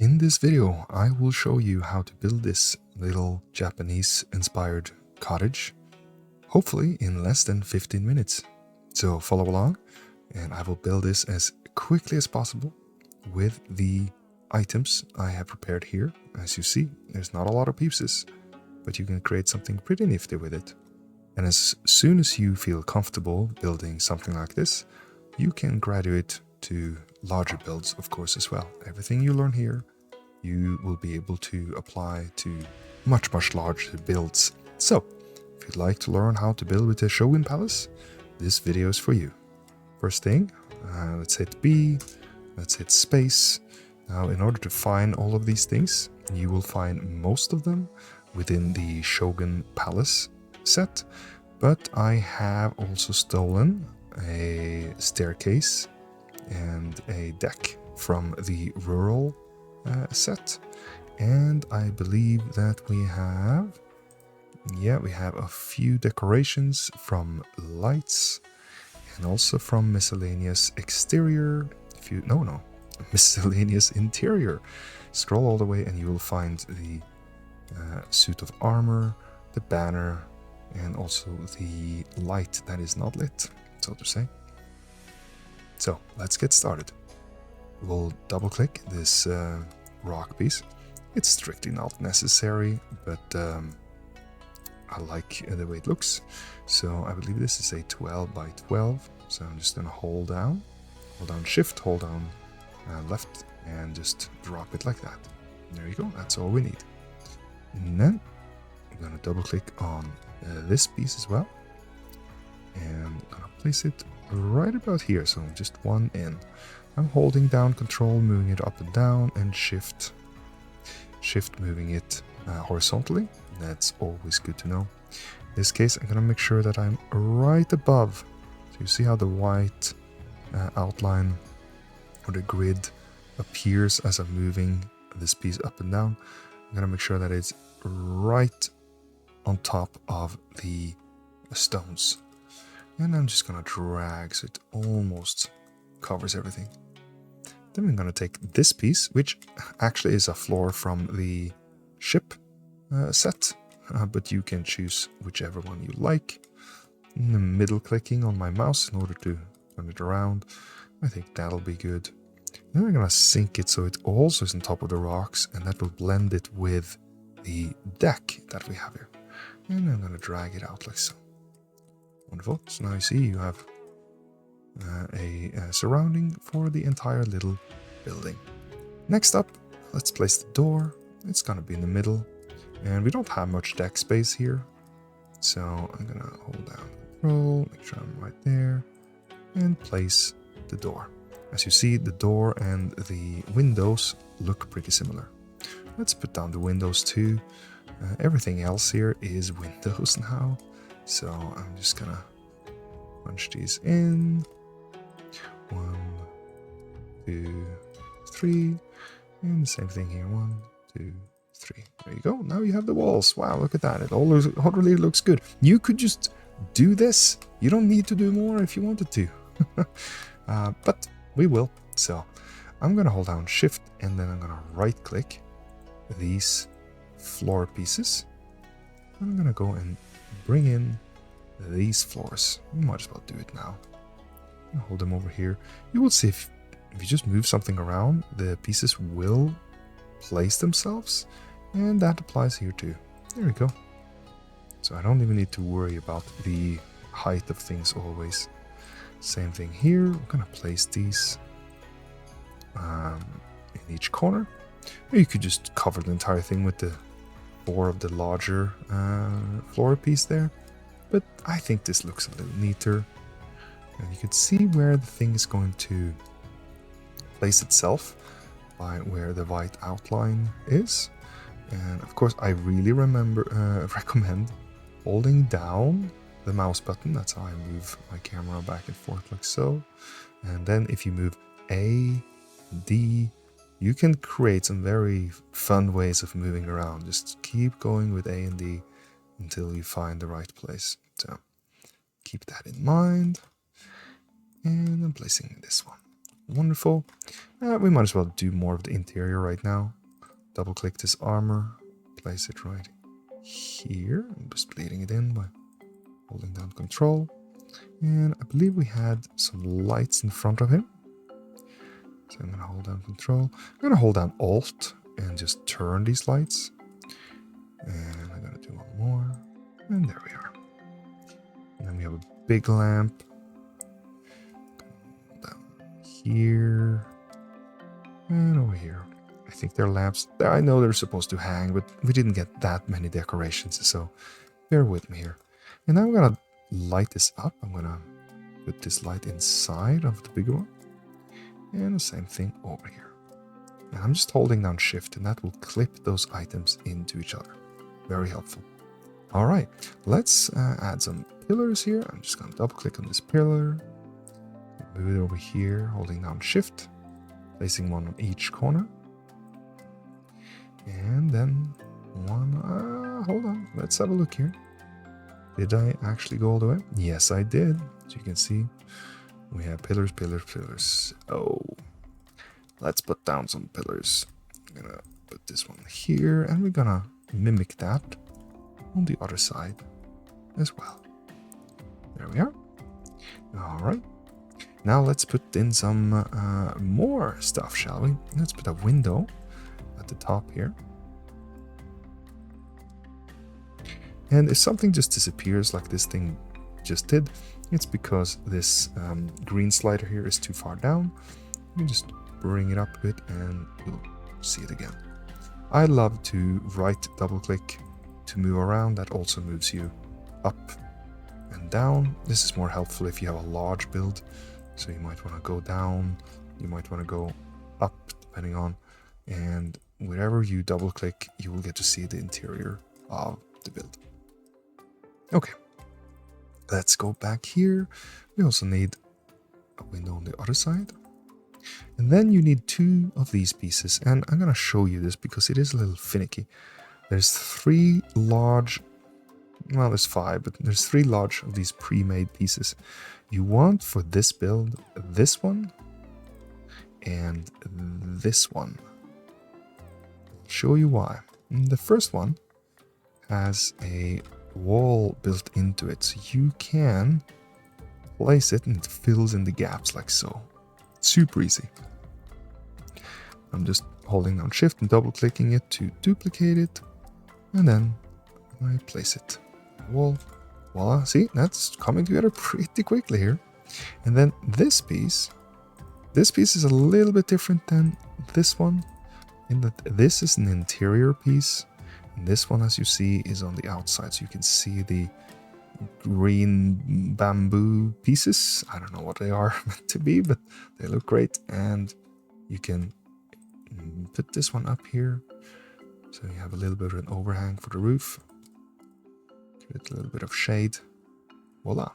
In this video, I will show you how to build this little Japanese-inspired cottage, hopefully in less than 15 minutes. So follow along, and I will build this as quickly as possible with the items I have prepared here. As you see, there's not a lot of pieces, but you can create something pretty nifty with it. And as soon as you feel comfortable building something like this, you can graduate to larger builds, of course, as well. Everything you learn here, you will be able to apply to much larger builds. So, if you'd like to learn how to build with the Shogun Palace, this video is for you. First thing, let's hit B, let's hit space. Now, in order to find all of these things, you will find most of them within the Shogun Palace set, but I have also stolen a staircase and a deck from the rural set, and I believe that we have a few decorations from lights and also from miscellaneous exterior. Miscellaneous interior. Scroll all the way and you will find the suit of armor, the banner, and also the light that is not lit, so to say. So let's get started. We'll double click this rock piece. It's strictly not necessary, but I like the way it looks. So I believe this is a 12 by 12. So I'm just gonna hold down shift, hold down left, and just drop it like that. There you go, that's all we need. And then I'm gonna double click on this piece as well. And I'm gonna place it right about here, so just one in. I'm holding down control, moving it up and down, and shift moving it horizontally. That's always good to know. In this case, I'm gonna make sure that I'm right above. So you see how the white outline or the grid appears as I'm moving this piece up and down. I'm gonna make sure that it's right on top of the stones. And I'm just gonna drag so it almost covers everything. Then we're gonna take this piece, which actually is a floor from the ship set, but you can choose whichever one you like. Middle clicking on my mouse in order to turn it around. I think that'll be good. Then we're gonna sink it so it also is on top of the rocks, and that will blend it with the deck that we have here. And I'm gonna drag it out like so. Wonderful. So now you see you have a surrounding for the entire little building. Next up, let's place the door. It's gonna be in the middle, and we don't have much deck space here, so I'm gonna hold down control, make sure I'm right there, and place the door. As you see, the door and the windows look pretty similar. Let's put down the windows too. Everything else here is windows now, so I'm just gonna punch these in. 1, 2, 3, and the same thing here. 1, 2, 3. There you go. Now you have the walls. Wow, look at that. It all really looks good. You could just do this. You don't need to do more if you wanted to. But we will. So I'm gonna hold down shift, and then I'm gonna right click these floor pieces. I'm gonna go and bring in these floors. You might as well do it now. Hold them over here. You will see if you just move something around, the pieces will place themselves, and that applies here too. There we go. So I don't even need to worry about the height of things always. Same thing here. I'm gonna place these in each corner. Or you could just cover the entire thing with the 4 of the larger floor piece there. But I think this looks a little neater. And you can see where the thing is going to place itself by where the white outline is. And of course, I really recommend holding down the mouse button. That's how I move my camera back and forth like so. And then if you move A, D, you can create some very fun ways of moving around. Just keep going with A and D until you find the right place. So keep that in mind. And I'm placing this one. Wonderful. We might as well do more of the interior right now. Double click this armor, place it right here. I'm just bleeding it in by holding down control. And I believe we had some lights in front of him. So I'm going to hold down control. I'm going to hold down alt and just turn these lights. And I'm going to do one more. And there we are. And then we have a big lamp. Down here. And over here. I think they're lamps. I know they're supposed to hang, but we didn't get that many decorations, so bear with me here. And now I'm going to light this up. I'm going to put this light inside of the bigger one. And the same thing over here. And I'm just holding down shift, and that will clip those items into each other. Very helpful. All right, let's add some pillars here. I'm just going to double click on this pillar. Move it over here, holding down shift. Placing one on each corner. And then one, hold on, let's have a look here. Did I actually go all the way? Yes, I did. As you can see, we have pillars, pillars, pillars. Oh, let's put down some pillars. I'm gonna put this one here, and we're gonna mimic that on the other side as well. There we are. All right. Now let's put in some more stuff, shall we? Let's put a window at the top here. And if something just disappears like this thing just did, it's because this green slider here is too far down. You can just bring it up a bit and you'll see it again. I love to right double click to move around. That also moves you up and down. This is more helpful if you have a large build. So you might want to go down, you might want to go up, depending on, and wherever you double click, you will get to see the interior of the build. Okay, let's go back here. We also need a window on the other side. And then you need 2 of these pieces, and I'm going to show you this because it is a little finicky. There's 3 large, well, there's 5, but there's 3 large of these pre-made pieces. You want for this build, this one, and this one. I'll show you why. And the first one has a wall built into it, so you can place it and it fills in the gaps like so. Super easy. I'm just holding down shift and double clicking it to duplicate it, and then I place it. Wall. Voila, see, that's coming together pretty quickly here. And then this piece is a little bit different than this one, in that this is an interior piece, and this one, as you see, is on the outside, so you can see the green bamboo pieces. I don't know what they are meant to be, but they look great. And you can put this one up here, so you have a little bit of an overhang for the roof. Give it a little bit of shade. Voila.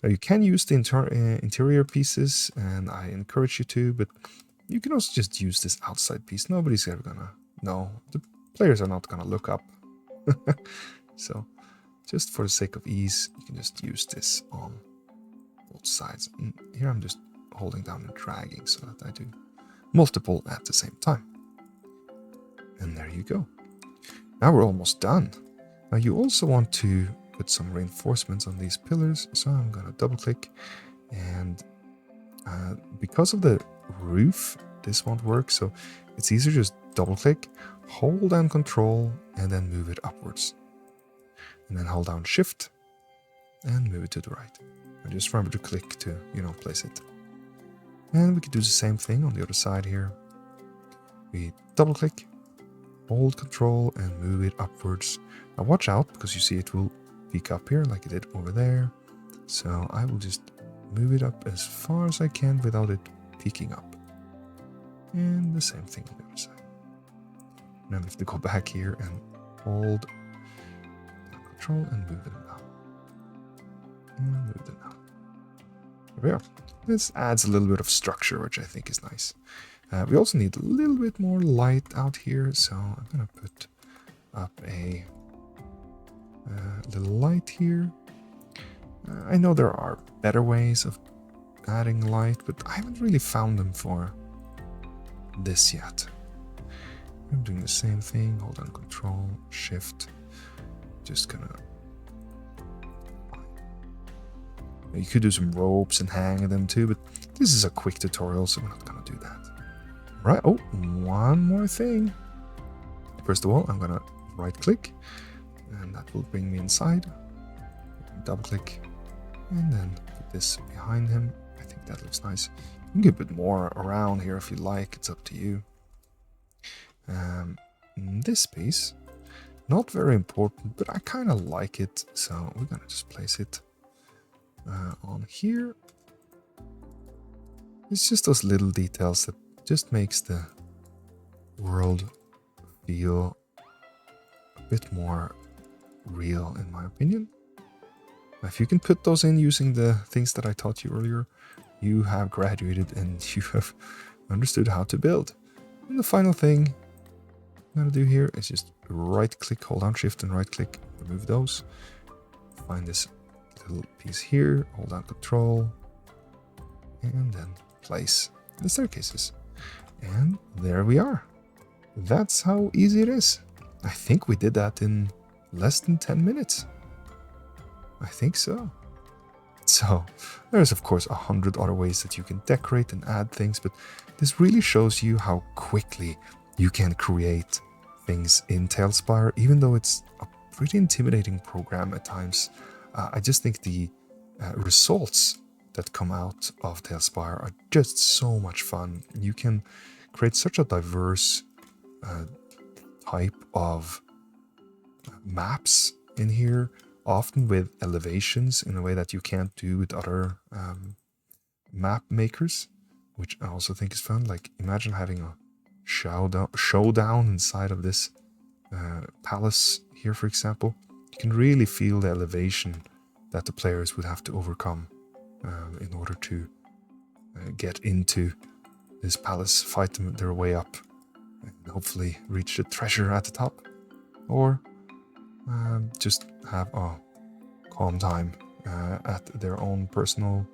Now you can use the interior pieces, and I encourage you to, but you can also just use this outside piece. Nobody's ever gonna know. The players are not gonna look up. So just for the sake of ease, you can just use this on both sides. And here I'm just holding down and dragging so that I do multiple at the same time. And there you go. Now we're almost done. Now you also want to put some reinforcements on these pillars, so I'm going to double click, and because of the roof, this won't work, so it's easier just double click, hold down control, and then move it upwards. And then hold down shift and move it to the right. And just remember to click to, place it. And we can do the same thing on the other side here. We double click, hold control, and move it upwards. Now watch out, because you see it will peek up here like it did over there. So I will just move it up as far as I can without it peeking up. And the same thing on the other side. Now we have to go back here and hold down control and move it down. And move it down. There we are. This adds a little bit of structure, which I think is nice. We also need a little bit more light out here, so I'm going to put up a little light here. I know there are better ways of adding light, but I haven't really found them for this yet. I'm doing the same thing. Hold down Control, Shift. Just gonna... You could do some ropes and hang them too, but this is a quick tutorial, so we're not gonna do that. Right, oh, one more thing. First of all, I'm gonna right-click, and that will bring me inside. Double-click, and then put this behind him. I think that looks nice. You can get a bit more around here if you like, it's up to you. This piece, not very important, but I kind of like it, so we're gonna just place it on here. It's just those little details that just makes the world feel a bit more real, in my opinion. If you can put those in using the things that I taught you earlier, you have graduated and you have understood how to build. And the final thing I'm going to do here is just right-click, hold down Shift and right-click, remove those. Find this little piece here, hold down Control, and then place the staircases. And there we are. That's how easy it is. I think we did that in less than 10 minutes. I think so. So, there's of course 100 other ways that you can decorate and add things, but this really shows you how quickly you can create things in TaleSpire, even though it's a pretty intimidating program at times. I just think the results that come out of TaleSpire are just so much fun. You can create such a diverse type of maps in here, often with elevations in a way that you can't do with other map makers, which I also think is fun. Like, imagine having a showdown inside of this palace here, for example. You can really feel the elevation that the players would have to overcome in order to get into this palace, fight their way up, and hopefully reach the treasure at the top, or just have a calm time at their own personal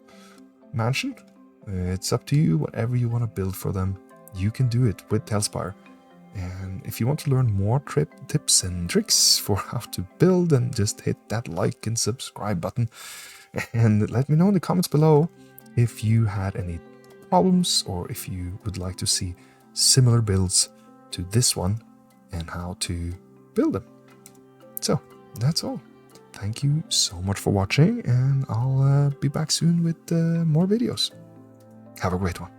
mansion. It's up to you. Whatever you want to build for them, you can do it with TaleSpire. And if you want to learn more tips and tricks for how to build, then just hit that like and subscribe button. And let me know in the comments below if you had any problems or if you would like to see similar builds to this one and how to build them. So that's all. Thank you so much for watching, and I'll be back soon with more videos. Have a great one.